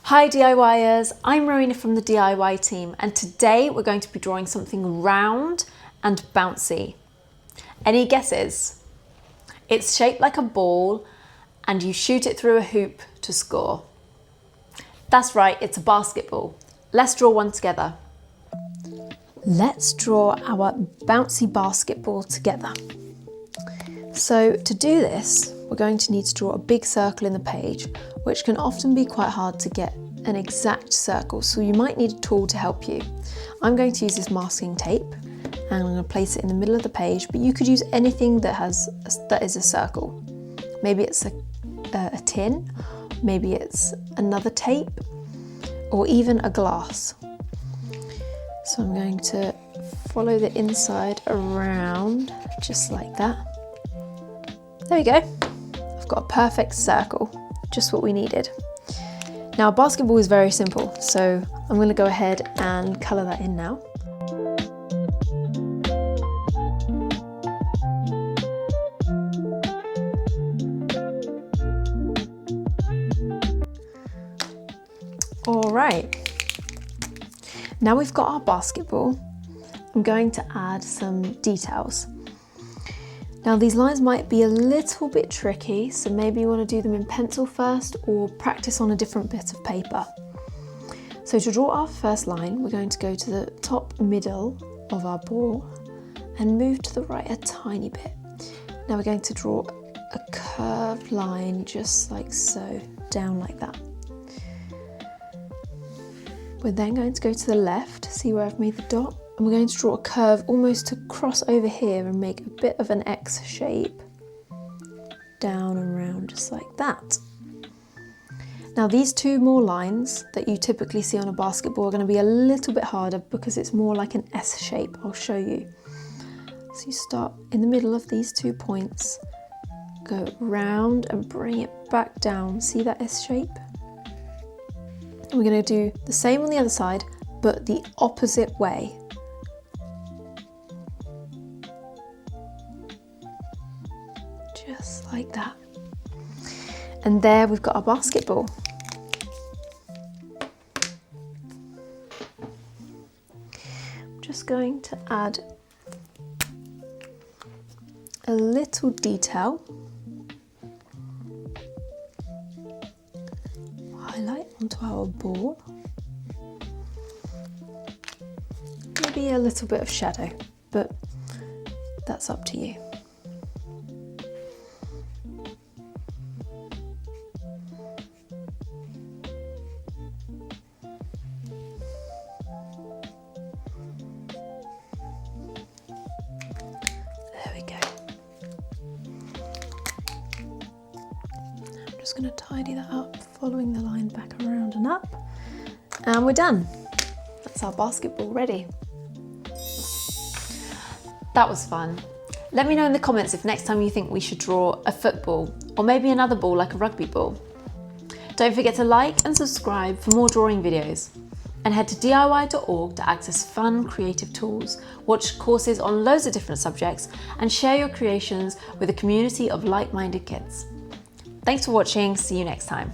Hi DIYers, I'm Rowena from the DIY team, and today we're going to be drawing something round and bouncy. Any guesses? It's shaped like a ball and you shoot it through a hoop to score. That's right, it's a basketball. Let's draw one together. Let's draw our bouncy basketball together. So to do this, we're going to need to draw a big circle in the page, which can often be quite hard to get an exact circle, so you might need a tool to help you. I'm going to use this masking tape and I'm going to place it in the middle of the page, but you could use anything that is a circle. Maybe it's a tin, maybe it's another tape, or even a glass. So I'm going to follow the inside around just like that. There we go. I've got a perfect circle, just what we needed. Now a basketball is very simple, so I'm going to go ahead and colour that in now. Alright, now we've got our basketball, I'm going to add some details. Now these lines might be a little bit tricky, so maybe you want to do them in pencil first or practice on a different bit of paper. So to draw our first line, we're going to go to the top middle of our ball and move to the right a tiny bit. Now we're going to draw a curved line just like so, down like that. We're then going to go to the left, see where I've made the dot? And we're going to draw a curve almost to cross over here and make a bit of an X shape. Down and round just like that. Now these two more lines that you typically see on a basketball are going to be a little bit harder because it's more like an S shape. I'll show you. So you start in the middle of these 2 points, go round and bring it back down. See that S shape? And we're going to do the same on the other side, but the opposite way. Just like that. And there we've got our basketball. I'm just going to add a little detail. Highlight onto our ball. Maybe a little bit of shadow, but that's up to you. There we go. I'm just going to tidy that up, following the line back around and up. And we're done. That's our basketball ready. That was fun. Let me know in the comments if next time you think we should draw a football or maybe another ball like a rugby ball. Don't forget to like and subscribe for more drawing videos. And head to DIY.org to access fun, creative tools, watch courses on loads of different subjects, and share your creations with a community of like-minded kids. Thanks for watching, see you next time.